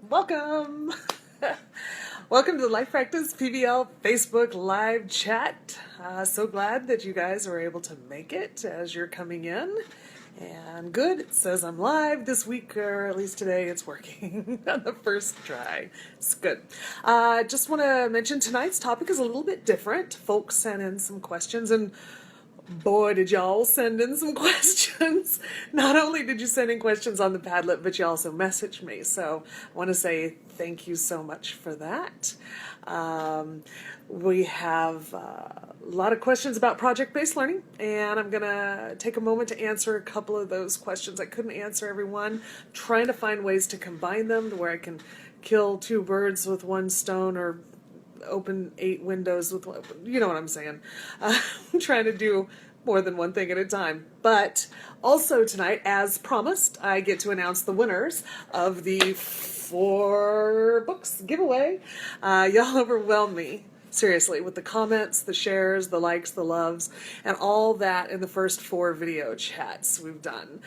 Welcome! Welcome to the Life Practice PBL Facebook live chat. So glad that you guys were able to make it as you're coming in. And good, it says I'm live this week, or at least today it's working on the first try. It's good. Just want to mention tonight's topic is a little bit different. Folks sent in some questions, and boy, did y'all send in some questions. Not only did you send in questions on the Padlet, but you also messaged me. So I want to say thank you so much for that. We have a lot of questions about project-based learning, and I'm going to take a moment to answer a couple of those questions. I couldn't answer everyone, trying to find ways to combine them to where I can kill two birds with one stone, or open 8 windows with one, you know what I'm saying. I'm trying to do more than one thing at a time. But also tonight, as promised, I get to announce the winners of the 4 books giveaway. Y'all overwhelm me, seriously, with the comments, the shares, the likes, the loves, and all that in the first 4 video chats we've done.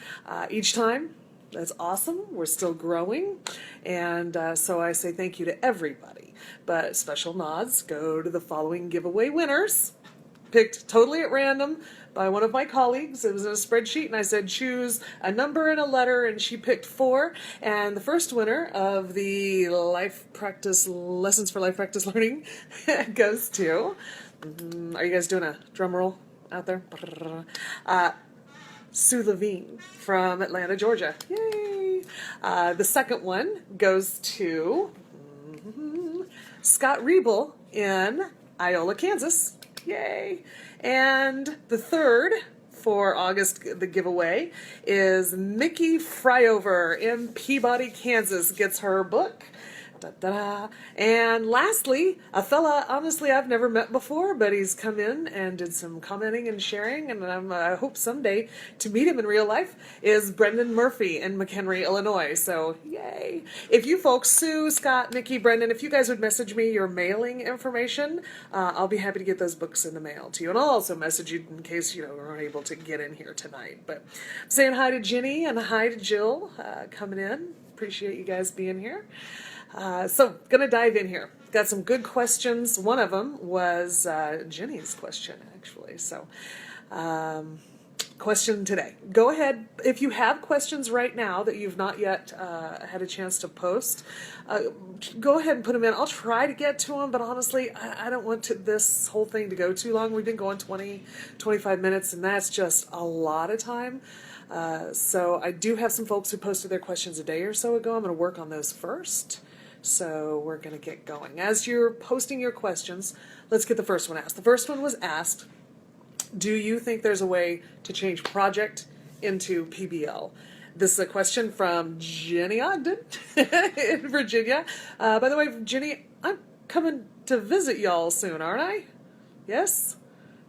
Each time, that's awesome. We're still growing. And so I say thank you to everybody. But special nods go to the following giveaway winners, picked totally at random by one of my colleagues. It was in a spreadsheet, and I said choose a number and a letter, and she picked 4. And the first winner of the Life Practice Lessons for Life Practice Learning goes to, are you guys doing a drum roll out there? Sue Levine from Atlanta, Georgia. Yay! The second one goes to Scott Riebel in Iola, Kansas. Yay! And the third for August, the giveaway, is Mickey Fryover in Peabody, Kansas. Gets her book. Da-da-da. And lastly, a fella, honestly, I've never met before, but he's come in and did some commenting and sharing, and I hope someday to meet him in real life, is Brendan Murphy in McHenry, Illinois. So, yay. If you folks, Sue, Scott, Nikki, Brendan, if you guys would message me your mailing information, I'll be happy to get those books in the mail to you. And I'll also message you in case, you we're unable to get in here tonight. But I'm saying hi to Ginny and hi to Jill coming in. Appreciate you guys being here. So, gonna dive in here. Got some good questions. One of them was Jenny's question, actually. So, question today. Go ahead, if you have questions right now that you've not yet had a chance to post, go ahead and put them in. I'll try to get to them, but honestly, I don't want this whole thing to go too long. We've been going 20, 25 minutes, and that's just a lot of time. So I do have some folks who posted their questions a day or so ago. I'm going to work on those first. So we're going to get going. As you're posting your questions, let's get the first one asked. The first one was asked, do you think there's a way to change project into PBL? This is a question from Jenny Ogden in Virginia. By the way, Jenny, I'm coming to visit y'all soon, aren't I? Yes?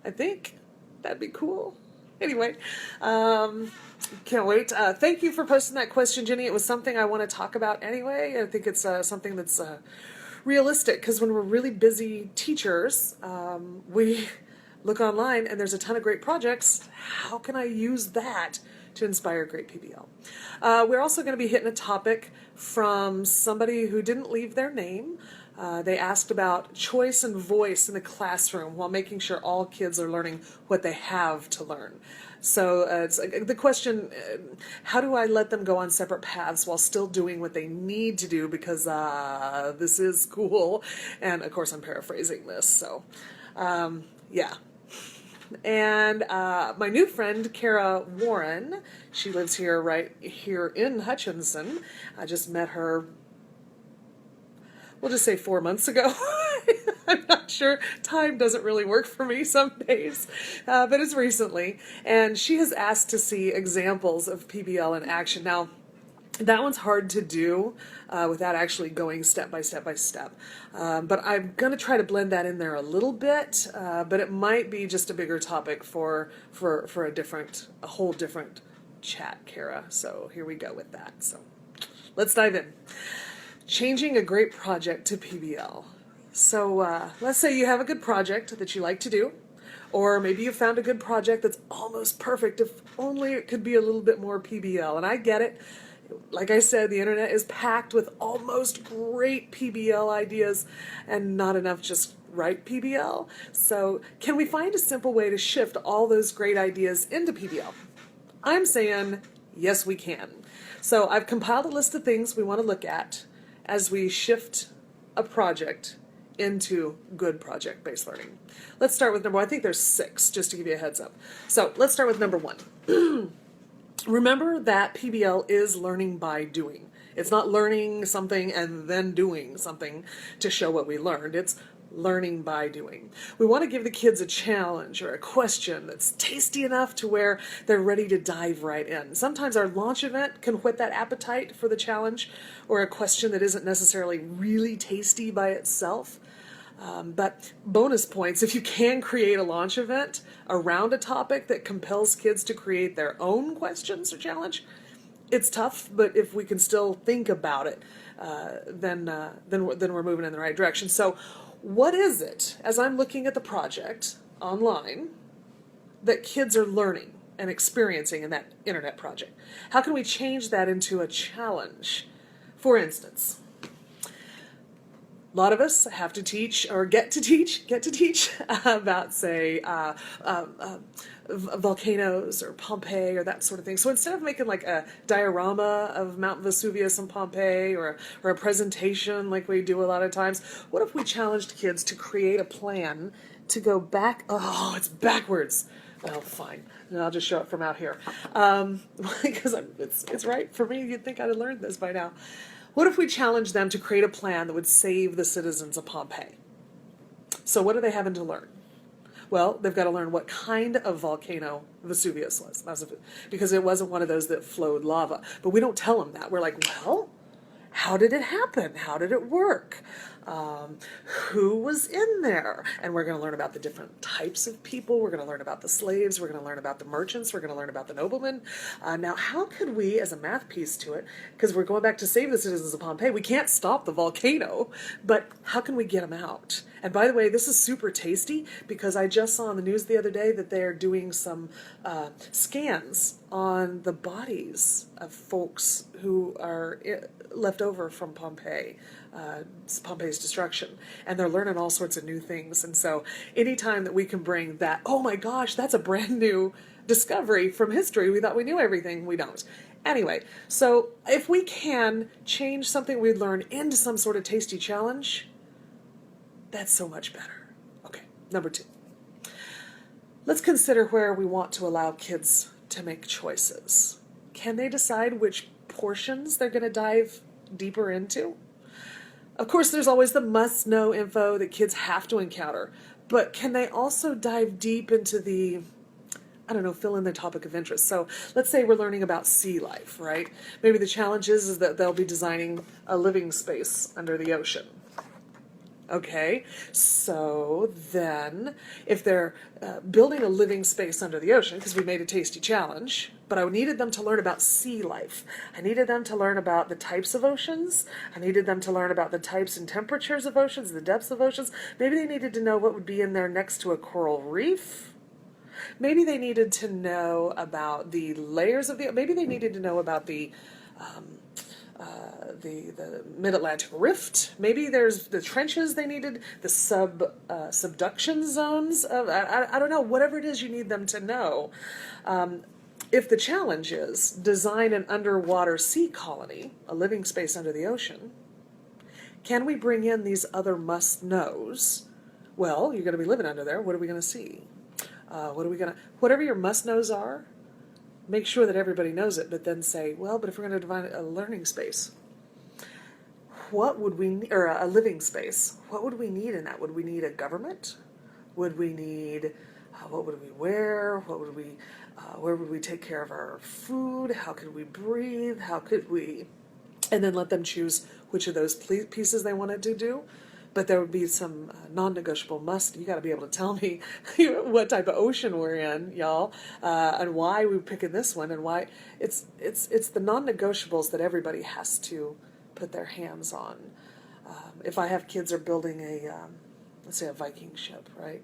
I think. That'd be cool. Anyway, can't wait. Thank you for posting that question, Jenny. It was something I want to talk about anyway. I think it's something that's realistic, because when we're really busy teachers, we look online and there's a ton of great projects. How can I use that to inspire great PBL? We're also going to be hitting a topic from somebody who didn't leave their name. They asked about choice and voice in the classroom while making sure all kids are learning what they have to learn. So it's the question, how do I let them go on separate paths while still doing what they need to do, because this is school. And of course I'm paraphrasing this, so yeah. And my new friend, Kara Warren, she lives here right here in Hutchinson. I just met her, we'll just say 4 months ago. I'm not sure. Time doesn't really work for me some days, but it's recently. And she has asked to see examples of PBL in action. Now, that one's hard to do without actually going step by step by step. But I'm going to try to blend that in there a little bit, but it might be just a bigger topic for a whole different chat, Kara. So here we go with that. So let's dive in. Changing a great project to PBL. So let's say you have a good project that you like to do, or maybe you found a good project that's almost perfect, if only it could be a little bit more PBL. And I get it. Like I said, the internet is packed with almost great PBL ideas and not enough just right PBL. So can we find a simple way to shift all those great ideas into PBL? I'm saying, yes, we can. So I've compiled a list of things we want to look at as we shift a project into good project-based learning. Let's start with number one. I think there's 6, just to give you a heads up. So let's start with number 1. Remember that PBL is learning by doing. It's not learning something and then doing something to show what we learned. It's learning by doing. We want to give the kids a challenge or a question that's tasty enough to where they're ready to dive right in. Sometimes our launch event can whet that appetite for the challenge or a question that isn't necessarily really tasty by itself. But bonus points if you can create a launch event around a topic that compels kids to create their own questions or challenge. It's tough, but if we can still think about it, then we're moving in the right direction. So what is it, as I'm looking at the project online, that kids are learning and experiencing in that internet project? How can we change that into a challenge? For instance, a lot of us have to teach or get to teach about, say, volcanoes or Pompeii or that sort of thing. So instead of making like a diorama of Mount Vesuvius and Pompeii or a presentation like we do a lot of times, what if we challenged kids to create a plan to go back? Oh, it's backwards. Oh, fine. And I'll just show it from out here. Because it's right for me. You'd think I'd have learned this by now. What if we challenged them to create a plan that would save the citizens of Pompeii? So what are they having to learn? Well, they've got to learn what kind of volcano Vesuvius was. Because it wasn't one of those that flowed lava. But we don't tell them that. We're like, well, how did it happen? How did it work? Who was in there? And we're going to learn about the different types of people. We're going to learn about the slaves. We're going to learn about the merchants. We're going to learn about the noblemen. Now, how could we, as a math piece to it, because we're going back to save the citizens of Pompeii, we can't stop the volcano, but how can we get them out? And by the way, this is super tasty because I just saw on the news the other day that they're doing some scans on the bodies of folks who are left over from Pompeii, Pompeii's destruction. And they're learning all sorts of new things. And so anytime that we can bring that, oh my gosh, that's a brand new discovery from history. We thought we knew everything. We don't. Anyway, so if we can change something we learn into some sort of tasty challenge, that's so much better. Okay, number 2. Let's consider where we want to allow kids to make choices. Can they decide which portions they're going to dive deeper into? Of course, there's always the must-know info that kids have to encounter, but can they also dive deep into the, fill in the topic of interest? So let's say we're learning about sea life, right? Maybe the challenge is that they'll be designing a living space under the ocean. Okay, so then if they're building a living space under the ocean, because we made a tasty challenge, but I needed them to learn about sea life. I needed them to learn about the types of oceans. I needed them to learn about the types and temperatures of oceans, the depths of oceans. Maybe they needed to know what would be in there next to a coral reef. Maybe they needed to know about the layers of maybe they needed to know about the mid-Atlantic rift. Maybe there's the trenches they needed, the subduction zones. I don't know, whatever it is you need them to know. If the challenge is design an underwater sea colony, a living space under the ocean, can we bring in these other must-knows? Well, you're going to be living under there. What are we going to see? Whatever your must-knows are, make sure that everybody knows it, but then say, well, but if we're going to define a learning space, what would we, or a living space, what would we need in that? Would we need a government? Would we need, what would we wear? Where would we take care of our food? How could we breathe? How could we, and then let them choose which of those pieces they wanted to do. But there would be some non-negotiable you got to be able to tell me what type of ocean we're in, y'all, and why we're picking this one, and why it's the non-negotiables that everybody has to put their hands on. If I have kids are building let's say a Viking ship, right?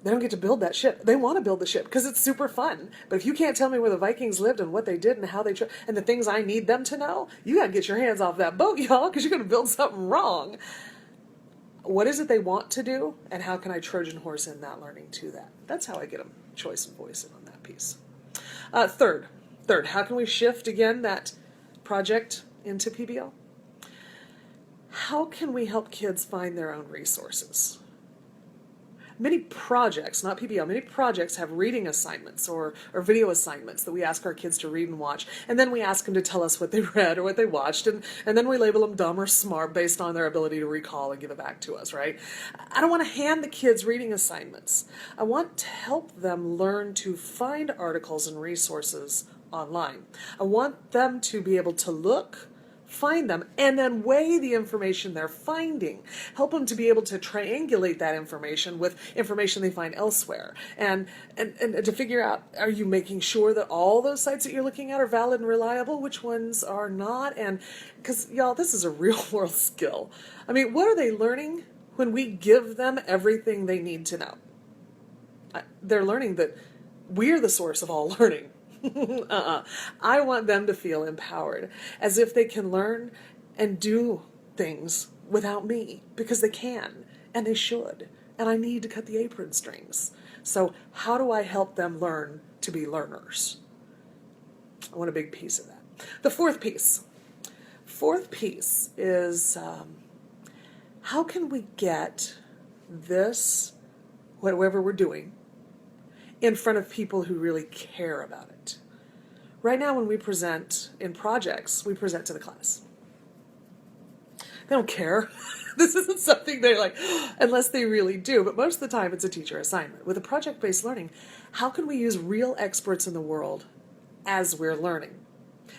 They don't get to build that ship. They want to build the ship because it's super fun. But if you can't tell me where the Vikings lived and what they did and how they and the things I need them to know, you got to get your hands off that boat, y'all, because you're going to build something wrong. What is it they want to do, and how can I Trojan horse in that learning to that? That's how I get them choice and voice in on that piece. Third, how can we shift again that project into PBL? How can we help kids find their own resources? Many projects, not PBL, many projects have reading assignments or video assignments that we ask our kids to read and watch. And then we ask them to tell us what they read or what they watched. And then we label them dumb or smart based on their ability to recall and give it back to us, right? I don't want to hand the kids reading assignments. I want to help them learn to find articles and resources online. I want them to be able to look, find them, and then weigh the information they're finding. Help them to be able to triangulate that information with information they find elsewhere. And to figure out, are you making sure that all those sites that you're looking at are valid and reliable? Which ones are not? And because, y'all, this is a real world skill. I mean, what are they learning when we give them everything they need to know? They're learning that we're the source of all learning. I want them to feel empowered, as if they can learn and do things without me, because they can, and they should, and I need to cut the apron strings. So how do I help them learn to be learners? I want a big piece of that. The fourth piece is how can we get this, whatever we're doing, in front of people who really care about it. Right now, when we present in projects, we present to the class. They don't care. This isn't something they're like, unless they really do, but most of the time it's a teacher assignment. With a project-based learning, how can we use real experts in the world as we're learning?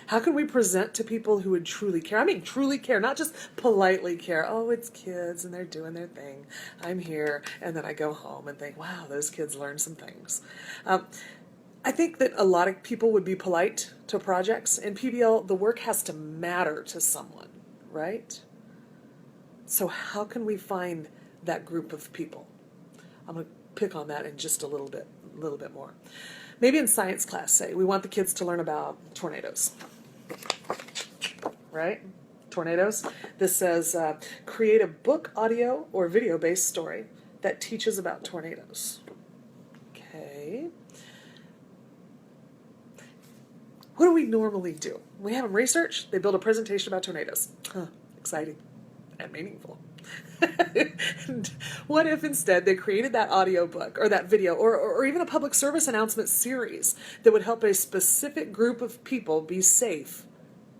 How can we present to people who would truly care? I mean, truly care, not just politely care. Oh, it's kids and they're doing their thing. I'm here. And then I go home and think, wow, those kids learned some things. I think that a lot of people would be polite to projects. In PBL, the work has to matter to someone, right? So how can we find that group of people? I'm going to pick on that in just a little bit more. Maybe in science class, say, we want the kids to learn about tornadoes, right? Tornadoes. This says, create a book, audio, or video-based story that teaches about tornadoes. Okay. What do we normally do? We have them research, they build a presentation about tornadoes. Exciting and meaningful. And what if instead they created that audio book or that video or even a public service announcement series that would help a specific group of people be safe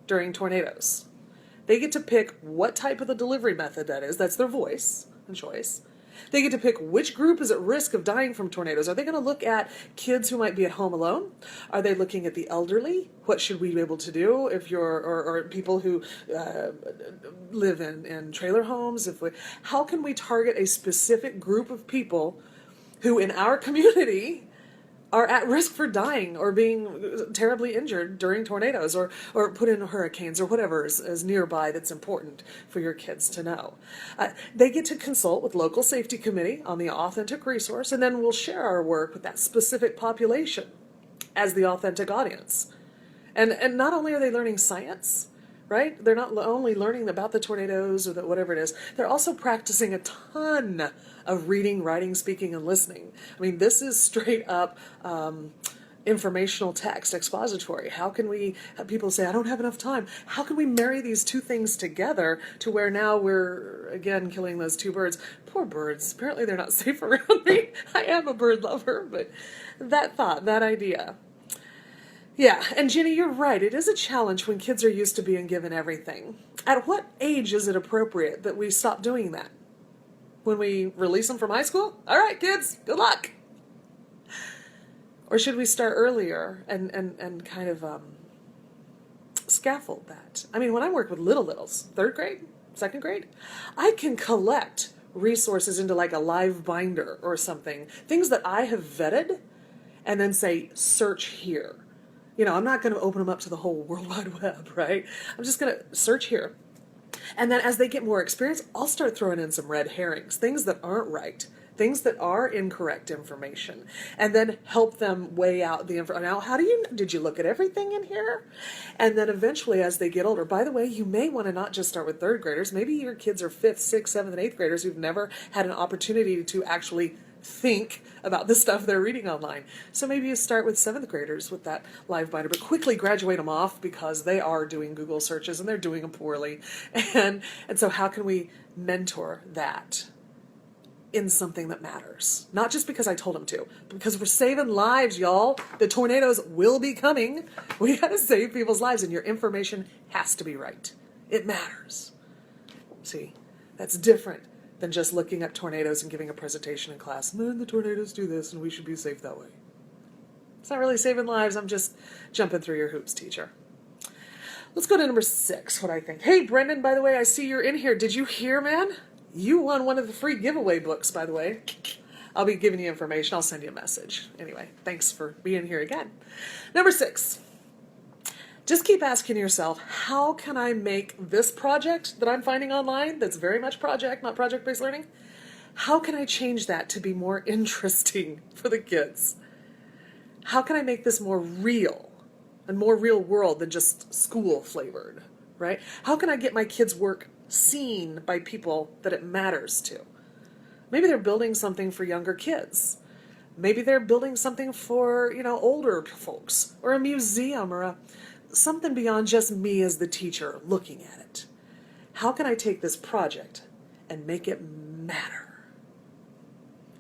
during tornadoes? They get to pick what type of the delivery method that is. That's their voice and choice. They get to pick which group is at risk of dying from tornadoes. Are they going to look at kids who might be at home alone? Are they looking at the elderly? What should we be able to do if you're, or people who live in trailer homes? How can we target a specific group of people who in our community are at risk for dying or being terribly injured during tornadoes or put in hurricanes or whatever is nearby that's important for your kids to know. They get to consult with local safety committee on the authentic resource, and then we'll share our work with that specific population as the authentic audience. And not only are they learning science, right? They're not only learning about the tornadoes or whatever it is, they're also practicing a ton of reading, writing, speaking, and listening. I mean, this is straight up informational text, expository. How can we, people say, I don't have enough time. How can we marry these two things together to where now we're, again, killing those two birds? Poor birds. Apparently they're not safe around me. I am a bird lover, but that thought, that idea. Yeah, and Ginny, you're right. It is a challenge when kids are used to being given everything. At what age is it appropriate that we stop doing that? When we release them from high school? All right, kids, good luck. Or should we start earlier and kind of scaffold that? I mean, when I work with littles, 3rd grade, 2nd grade, I can collect resources into like a live binder or something, things that I have vetted, and then say, search here. You know, I'm not going to open them up to the whole World Wide Web, right? I'm just going to search here. And then as they get more experience, I'll start throwing in some red herrings, things that aren't right, things that are incorrect information, and then help them weigh out the information. Now, did you look at everything in here? And then eventually, as they get older, by the way, you may want to not just start with third graders. Maybe your kids are 5th, 6th, 7th, and 8th graders who've never had an opportunity to actually think about the stuff they're reading online. So maybe you start with 7th graders with that live binder, but quickly graduate them off because they are doing Google searches and they're doing them poorly. And so how can we mentor that in something that matters? Not just because I told them to, but because we're saving lives, y'all. The tornadoes will be coming. We got to save people's lives, and your information has to be right. It matters. See, that's different than just looking at tornadoes and giving a presentation in class. Man, the tornadoes do this and we should be safe that way. It's not really saving lives. I'm just jumping through your hoops, teacher. Let's go to number 6, what I think. Hey, Brendan, by the way, I see you're in here. Did you hear, man? You won one of the free giveaway books, by the way. I'll be giving you information. I'll send you a message. Anyway, thanks for being here again. Number 6. Just keep asking yourself, how can I make this project that I'm finding online, that's very much project, not project-based learning, how can I change that to be more interesting for the kids? How can I make this more real and more real world than just school flavored, right? How can I get my kids' work seen by people that it matters to? Maybe they're building something for younger kids. Maybe they're building something for, older folks, or a museum, or something beyond just me as the teacher looking at it. How can I take this project and make it matter?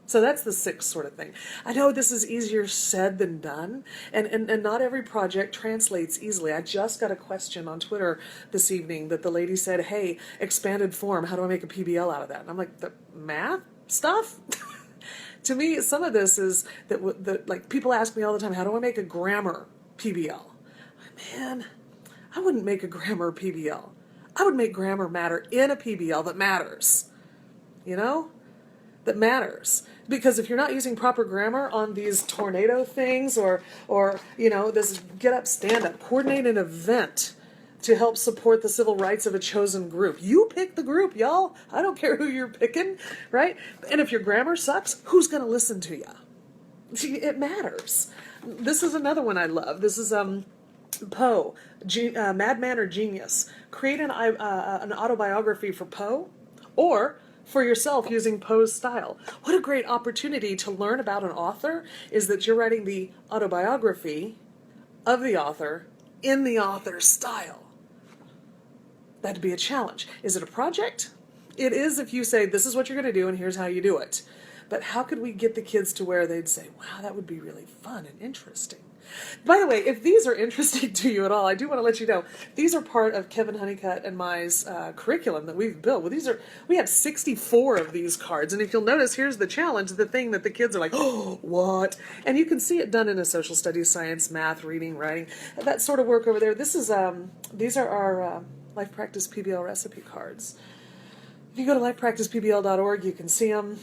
So that's the 6th sort of thing. I know this is easier said than done, and not every project translates easily. I just got a question on Twitter this evening that the lady said, hey, expanded form, how do I make a PBL out of that? And I'm like, the math stuff? To me, some of this is that like people ask me all the time, how do I make a grammar PBL? Man, I wouldn't make a grammar PBL. I would make grammar matter in a PBL that matters. That matters. Because if you're not using proper grammar on these tornado things or this get up, stand up, coordinate an event to help support the civil rights of a chosen group. You pick the group, y'all. I don't care who you're picking, right? And if your grammar sucks, who's going to listen to you? See, it matters. This is another one I love. This is Poe, Madman or Genius. Create an autobiography for Poe or for yourself using Poe's style. What a great opportunity to learn about an author is that you're writing the autobiography of the author in the author's style. That'd be a challenge. Is it a project? It is if you say, this is what you're going to do and here's how you do it. But how could we get the kids to where they'd say, wow, that would be really fun and interesting? By the way, if these are interesting to you at all, I do want to let you know, these are part of Kevin Honeycutt and my's curriculum that we've built. Well, we have 64 of these cards, and if you'll notice, here's the challenge, the thing that the kids are like, oh, what? And you can see it done in a social studies, science, math, reading, writing, that sort of work over there. These are our Life Practice PBL recipe cards. If you go to lifepracticepbl.org, you can see them.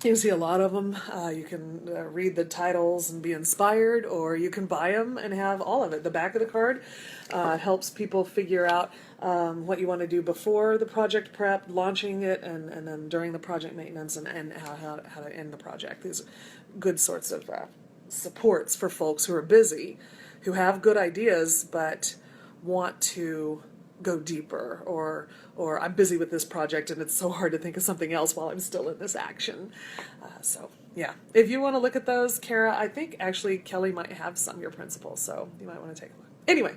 You can see a lot of them. You can read the titles and be inspired, or you can buy them and have all of it. The back of the card helps people figure out what you want to do before the project prep, launching it, and then during the project maintenance, and how to end the project. These are good sorts of supports for folks who are busy, who have good ideas, but want to go deeper, or I'm busy with this project and it's so hard to think of something else while I'm still in this action. So yeah, if you want to look at those, Kara, I think actually Kelly might have some, your principal, so you might want to take a look. Anyway,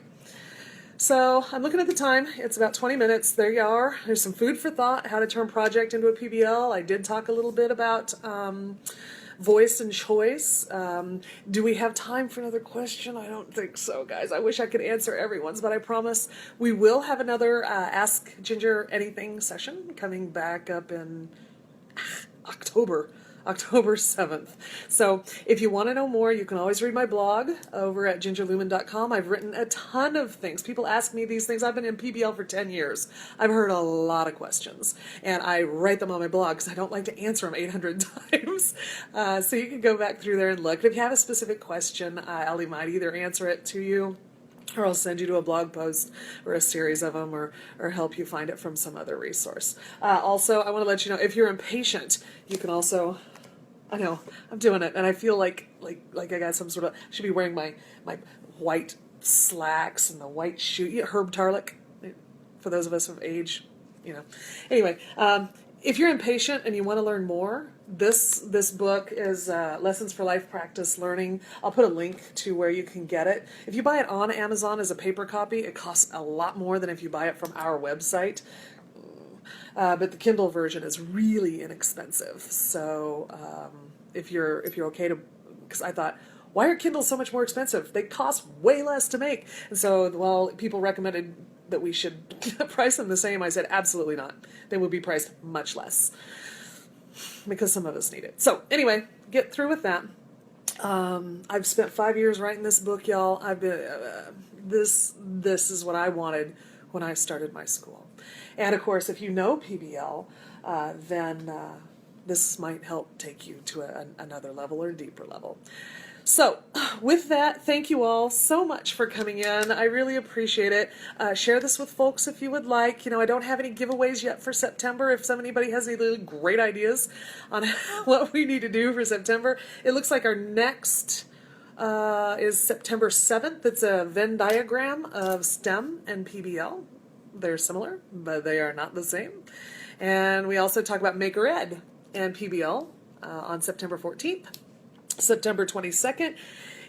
so I'm looking at the time. It's about 20 minutes. There you are. There's some food for thought, how to turn project into a PBL. I did talk a little bit about voice and choice. Do we have time for another question? I don't think so, guys. I wish I could answer everyone's, but I promise we will have another Ask Ginger Anything session coming back up in October 7th. So if you want to know more, you can always read my blog over at gingerlumen.com. I've written a ton of things. People ask me these things. I've been in PBL for 10 years. I've heard a lot of questions, and I write them on my blog because I don't like to answer them 800 times. So you can go back through there and look. And if you have a specific question, I might either answer it to you, or I'll send you to a blog post or a series of them, or help you find it from some other resource. Also, I want to let you know, if you're impatient, you can also I know. I'm doing it, and I feel like I got some sort of. Should be wearing my white slacks and the white shoe. Herb Tarlick, for those of us of age, Anyway, if you're impatient and you want to learn more, this book is Lessons for Life Practice Learning. I'll put a link to where you can get it. If you buy it on Amazon as a paper copy, it costs a lot more than if you buy it from our website. But the Kindle version is really inexpensive. So if you're okay to, because I thought, why are Kindles so much more expensive? They cost way less to make. And so while people recommended that we should price them the same, I said absolutely not. They would be priced much less because some of us need it. So anyway, get through with that. I've spent 5 years writing this book, y'all. I've been this is what I wanted when I started my school. And of course, if you know PBL, then this might help take you to another level or a deeper level. So with that, thank you all so much for coming in. I really appreciate it. Share this with folks if you would like. I don't have any giveaways yet for September. If anybody has any really great ideas on what we need to do for September, it looks like our next is September 7th. It's a Venn diagram of STEM and PBL. They're similar, but they are not the same. And we also talk about Maker Ed and PBL on September 14th. September 22nd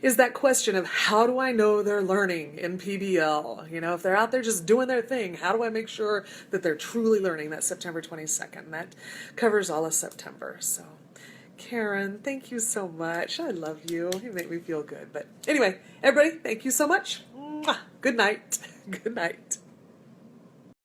is that question of how do I know they're learning in PBL? If they're out there just doing their thing, how do I make sure that they're truly learning? That's September 22nd. That covers all of September. So, Karen, thank you so much. I love you. You make me feel good. But anyway, everybody, thank you so much. Mwah. Good night. Good night.